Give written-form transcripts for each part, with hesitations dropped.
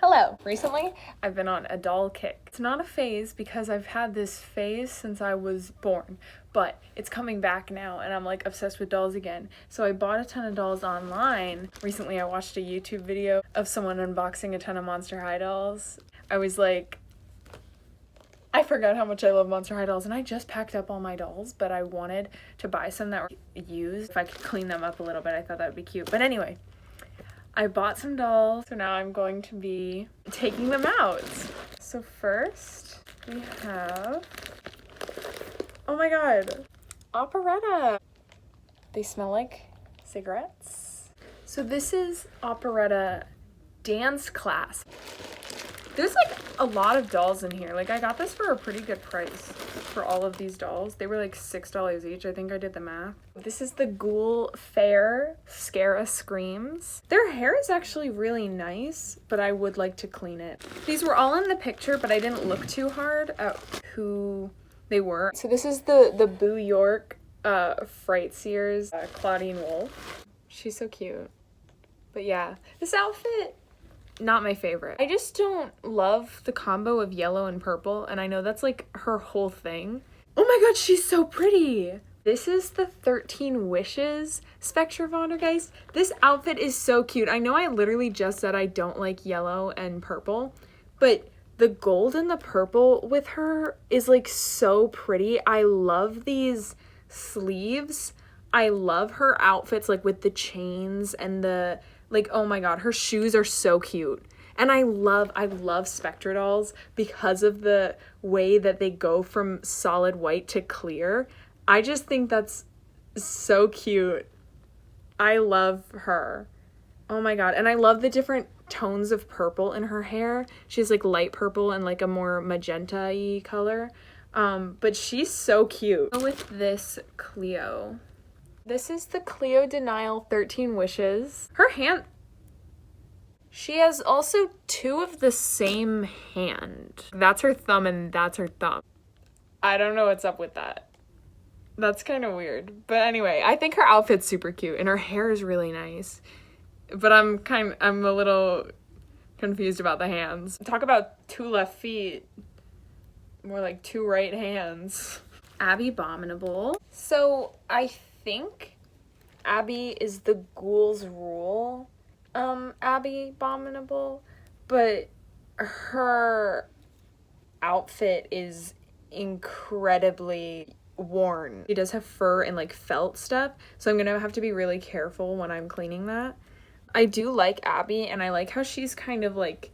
Hello! Recently, I've been on a doll kick. It's not a phase because I've had this phase since I was born, but it's coming back now and I'm like obsessed with dolls again. So I bought a ton of dolls online. Recently, I watched a YouTube video of someone unboxing a ton of Monster High dolls. I was like, I forgot how much I love Monster High dolls, and I just packed up all my dolls, but I wanted to buy some that were used. If I could clean them up a little bit, I thought that would be cute. But anyway, I bought some dolls, so now I'm going to be taking them out. So first, we have, oh my god, Operetta. They smell like cigarettes. So this is Operetta dance class. There's like a lot of dolls in here. Like I got this for a pretty good price for all of these dolls. They were like $6 each. I think I did the math. This is the Ghoul Fair Scara Screams. Their hair is actually really nice, but I would like to clean it. These were all in the picture, but I didn't look too hard at who they were. So this is the Boo York Fright Seers Claudin Wolf. She's so cute. But yeah, this outfit, not my favorite. I just don't love the combo of yellow and purple, and I know that's like her whole thing. Oh my god, she's so pretty! This is the 13 Wishes Spectre Vondergeist. This outfit is so cute. I know I literally just said I don't like yellow and purple, but the gold and the purple with her is like so pretty. I love these sleeves. I love her outfits like with the chains and the like, oh my god, her shoes are so cute. And I love Spectre dolls because of the way that they go from solid white to clear. I just think that's so cute. I love her. Oh my god. And I love the different tones of purple in her hair. She has like light purple and like a more magenta-y color. But she's so cute. With this Cleo. This is the Cleo Denial 13 Wishes. Her hand, she has also two of the same hand. That's her thumb and that's her thumb. I don't know what's up with that. That's kind of weird. But anyway, I think her outfit's super cute and her hair is really nice. But I'm a little confused about the hands. Talk about two left feet. More like two right hands. Abby Bominable. So I think Abby is the Ghoul's Rule Abby Bominable, but her outfit is incredibly worn. She does have fur and like felt stuff, so I'm gonna have to be really careful when I'm cleaning that. I do like Abby, and I like how she's kind of like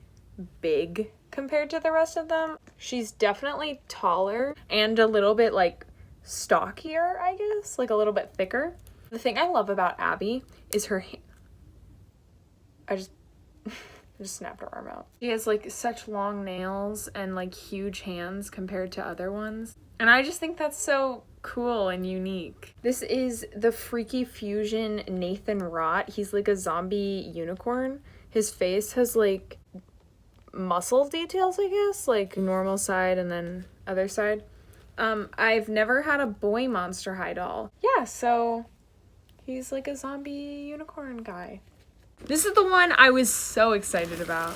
big compared to the rest of them. She's definitely taller and a little bit like stockier, I guess, like a little bit thicker. The thing I love about Abby is her I just snapped her arm out. She has like such long nails and like huge hands compared to other ones. And I just think that's so cool and unique. This is the Freaky Fusion Nathan Rott. He's like a zombie unicorn. His face has like muscle details, I guess, like normal side and then other side. I've never had a boy Monster High doll. Yeah, so he's like a zombie unicorn guy. This is the one I was so excited about.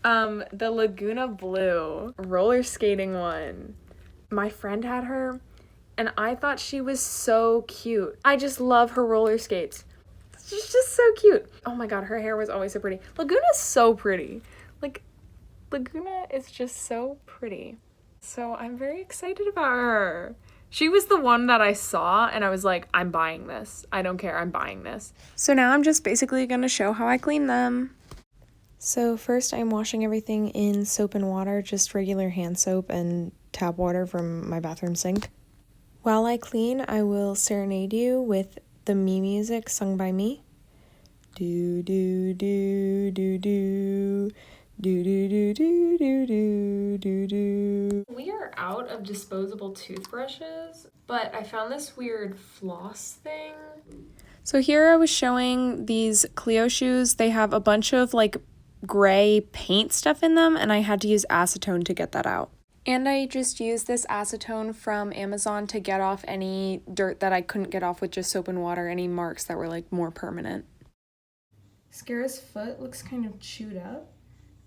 The Laguna Blue roller skating one. My friend had her, and I thought she was so cute. I just love her roller skates. She's just so cute. Oh my god, her hair was always so pretty. Laguna's so pretty. Like, Laguna is just so pretty. So I'm very excited about her. She was the one that I saw and I was like, I'm buying this. I don't care, I'm buying this. So now I'm just basically gonna show how I clean them. So first I'm washing everything in soap and water, just regular hand soap and tap water from my bathroom sink. While I clean, I will serenade you with the me music sung by me. Do do do do do. Do do do do do do do do. We are out of disposable toothbrushes, but I found this weird floss thing. So here I was showing these Clio shoes. They have a bunch of like gray paint stuff in them, and I had to use acetone to get that out. And I just used this acetone from Amazon to get off any dirt that I couldn't get off with just soap and water, any marks that were like more permanent. Scara's foot looks kind of chewed up.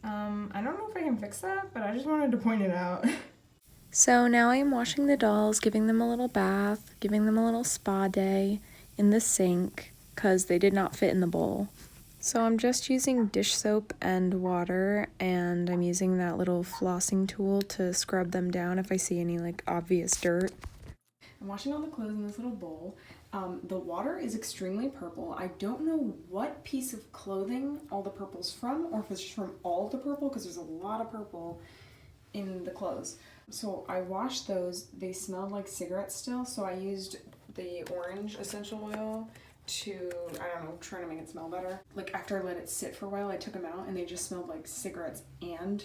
I don't know if I can fix that, but I just wanted to point it out. So now I am washing the dolls, giving them a little bath, giving them a little spa day in the sink because they did not fit in the bowl. So I'm just using dish soap and water, and I'm using that little flossing tool to scrub them down if I see any like obvious dirt. I'm washing all the clothes in this little bowl. The water is extremely purple. I don't know what piece of clothing all the purple's from, or if it's just from all the purple, because there's a lot of purple in the clothes. So I washed those. They smelled like cigarettes still, so I used the orange essential oil to, I don't know, try to make it smell better. Like after I let it sit for a while, I took them out and they just smelled like cigarettes and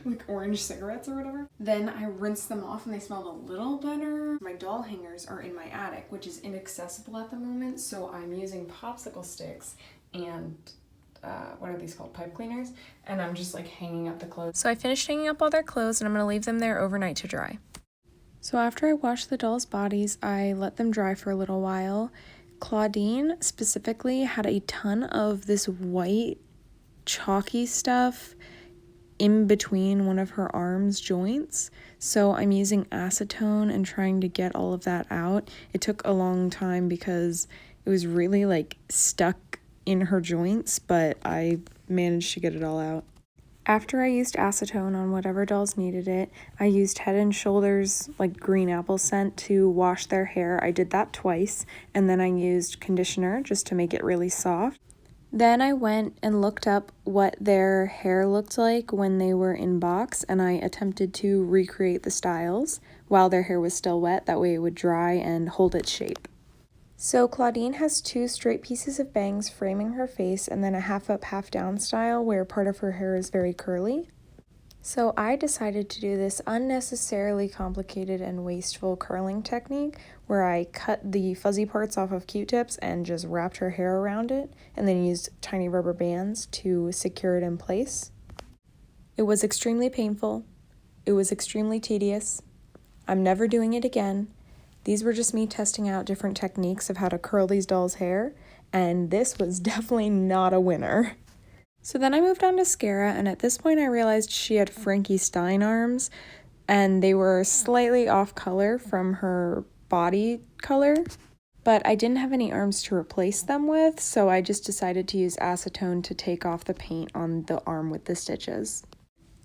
like orange cigarettes or whatever. Then I rinsed them off and they smelled a little better. My doll hangers are in my attic, which is inaccessible at the moment, so I'm using popsicle sticks and what are these called? Pipe cleaners. And I'm just like hanging up the clothes. So I finished hanging up all their clothes and I'm going to leave them there overnight to dry. So after I washed the dolls' bodies, I let them dry for a little while. Claudine specifically had a ton of this white chalky stuff in between one of her arm's joints. So I'm using acetone and trying to get all of that out. It took a long time because it was really like stuck in her joints, but I managed to get it all out. After I used acetone on whatever dolls needed it, I used Head & Shoulders like green apple scent to wash their hair. I did that twice, and then I used conditioner just to make it really soft. Then I went and looked up what their hair looked like when they were in box, and I attempted to recreate the styles while their hair was still wet. That way it would dry and hold its shape. So Claudine has 2 straight pieces of bangs framing her face and then a half up, half down style where part of her hair is very curly. So I decided to do this unnecessarily complicated and wasteful curling technique where I cut the fuzzy parts off of Q-tips and just wrapped her hair around it and then used tiny rubber bands to secure it in place. It was extremely painful. It was extremely tedious. I'm never doing it again. These were just me testing out different techniques of how to curl these dolls' hair, and this was definitely not a winner. So then I moved on to Scara, and at this point I realized she had Frankie Stein arms, and they were slightly off color from her body color, but I didn't have any arms to replace them with, so I just decided to use acetone to take off the paint on the arm with the stitches.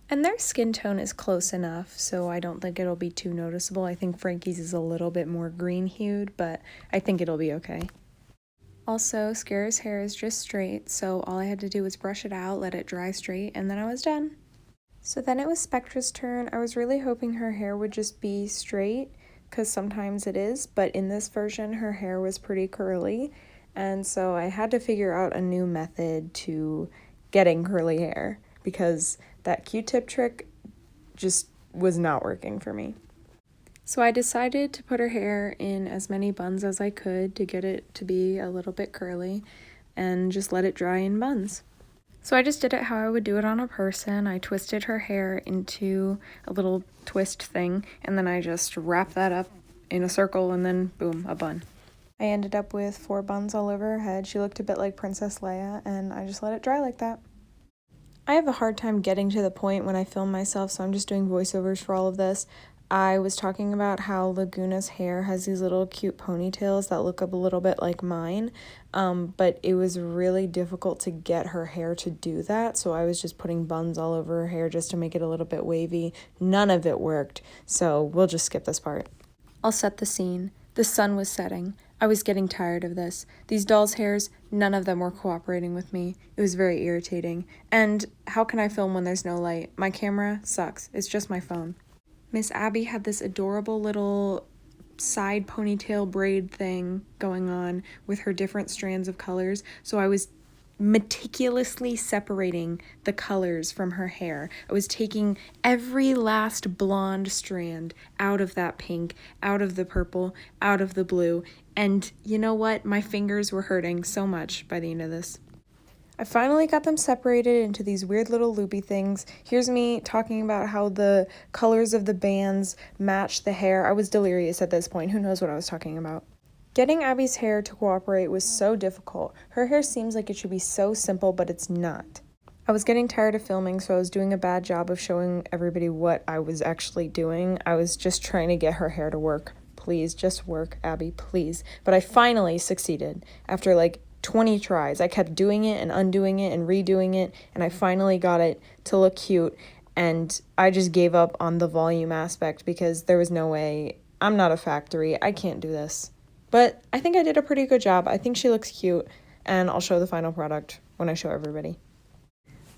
And their skin tone is close enough, so I don't think it'll be too noticeable. I think Frankie's is a little bit more green-hued, but I think it'll be okay. Also, Scara's hair is just straight, so all I had to do was brush it out, let it dry straight, and then I was done. So then it was Spectra's turn. I was really hoping her hair would just be straight, because sometimes it is, but in this version her hair was pretty curly, and so I had to figure out a new method to getting curly hair, because that Q-tip trick just was not working for me. So I decided to put her hair in as many buns as I could to get it to be a little bit curly and just let it dry in buns. So I just did it how I would do it on a person. I twisted her hair into a little twist thing, and then I just wrapped that up in a circle, and then boom, a bun. I ended up with 4 buns all over her head. She looked a bit like Princess Leia, and I just let it dry like that. I have a hard time getting to the point when I film myself, so I'm just doing voiceovers for all of this. I was talking about how Laguna's hair has these little cute ponytails that look a little bit like mine, but it was really difficult to get her hair to do that, so I was just putting buns all over her hair just to make it a little bit wavy. None of it worked, so we'll just skip this part. I'll set the scene. The sun was setting. I was getting tired of this. These dolls' hairs, none of them were cooperating with me. It was very irritating. And how can I film when there's no light? My camera sucks. It's just my phone. Miss Abby had this adorable little side ponytail braid thing going on with her different strands of colors, so I was meticulously separating the colors from her hair. I was taking every last blonde strand out of that pink, out of the purple, out of the blue, and you know what? My fingers were hurting so much by the end of this. I finally got them separated into these weird little loopy things. Here's me talking about how the colors of the bands match the hair. I was delirious at this point. Who knows what I was talking about? Getting Abby's hair to cooperate was so difficult. Her hair seems like it should be so simple, but it's not. I was getting tired of filming, so I was doing a bad job of showing everybody what I was actually doing. I was just trying to get her hair to work. Please, just work, Abby, please. But I finally succeeded. After like 20 tries, I kept doing it and undoing it and redoing it, and I finally got it to look cute, and I just gave up on the volume aspect because there was no way. I'm not a factory. I can't do this. But I think I did a pretty good job. I think she looks cute, and I'll show the final product when I show everybody.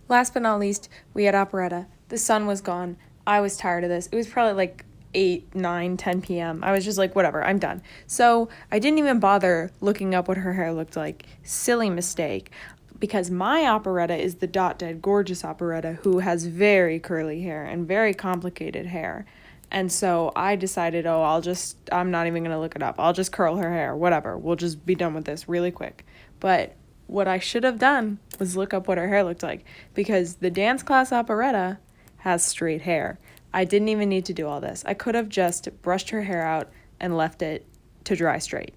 Last but not least, we had Operetta. The sun was gone. I was tired of this. It was probably like 8, 9, 10 p.m. I was just like, whatever, I'm done. So I didn't even bother looking up what her hair looked like. Silly mistake. Because my Operetta is the Dot Dead Gorgeous Operetta, who has very curly hair and very complicated hair. And so I decided, I'm not even going to look it up. I'll just curl her hair, whatever. We'll just be done with this really quick. But what I should have done was look up what her hair looked like, because the dance class Operetta has straight hair. I didn't even need to do all this. I could have just brushed her hair out and left it to dry straight.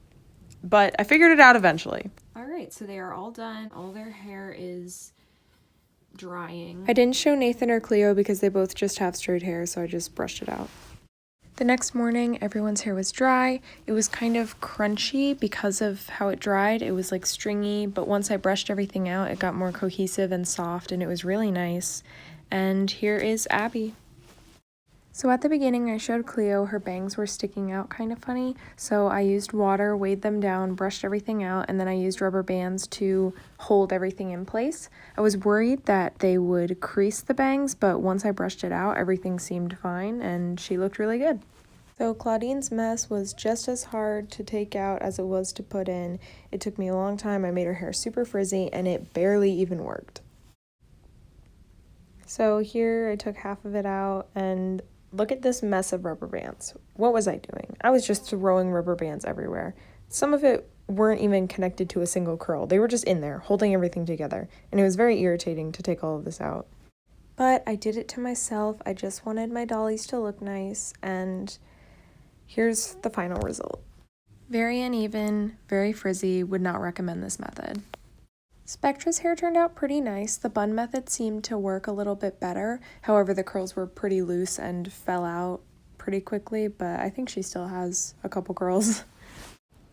But I figured it out eventually. All right, so they are all done. All their hair is drying. I didn't show Nathan or Cleo because they both just have straight hair, so I just brushed it out. The next morning, everyone's hair was dry. It was kind of crunchy because of how it dried. It was like stringy, but once I brushed everything out, it got more cohesive and soft, and it was really nice. And here is Abby. So at the beginning, I showed Cleo her bangs were sticking out kind of funny, so I used water, weighed them down, brushed everything out, and then I used rubber bands to hold everything in place. I was worried that they would crease the bangs, but once I brushed it out, everything seemed fine, and she looked really good. So Claudin's mess was just as hard to take out as it was to put in. It took me a long time. I made her hair super frizzy, and it barely even worked. So here I took half of it out, and look at this mess of rubber bands. What was I doing? I was just throwing rubber bands everywhere. Some of it weren't even connected to a single curl. They were just in there, holding everything together. And it was very irritating to take all of this out. But I did it to myself. I just wanted my dollies to look nice. And here's the final result. Very uneven, very frizzy. Would not recommend this method. Spectra's hair turned out pretty nice. The bun method seemed to work a little bit better. However, the curls were pretty loose and fell out pretty quickly, but I think she still has a couple curls.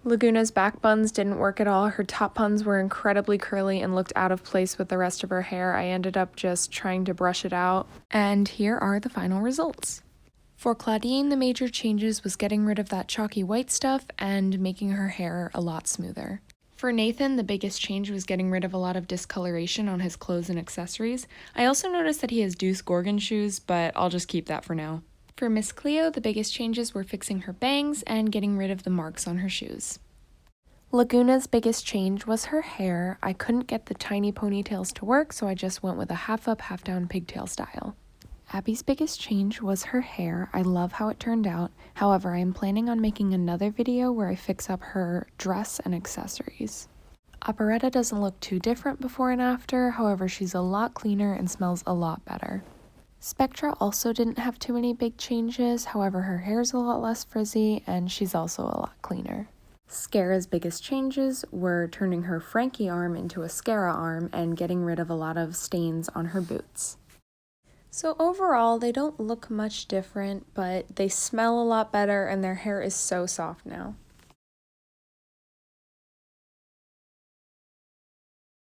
Laguna's back buns didn't work at all. Her top buns were incredibly curly and looked out of place with the rest of her hair. I ended up just trying to brush it out. And here are the final results. For Claudine, the major changes was getting rid of that chalky white stuff and making her hair a lot smoother. For Nathan, the biggest change was getting rid of a lot of discoloration on his clothes and accessories. I also noticed that he has Deuce Gorgon shoes, but I'll just keep that for now. For Miss Cleo, the biggest changes were fixing her bangs and getting rid of the marks on her shoes. Laguna's biggest change was her hair. I couldn't get the tiny ponytails to work, so I just went with a half-up, half-down pigtail style. Abby's biggest change was her hair. I love how it turned out. However, I am planning on making another video where I fix up her dress and accessories. Operetta doesn't look too different before and after, however she's a lot cleaner and smells a lot better. Spectra also didn't have too many big changes, however her hair's a lot less frizzy and she's also a lot cleaner. Scara's biggest changes were turning her Frankie arm into a Scara arm and getting rid of a lot of stains on her boots. So overall, they don't look much different, but they smell a lot better and their hair is so soft now.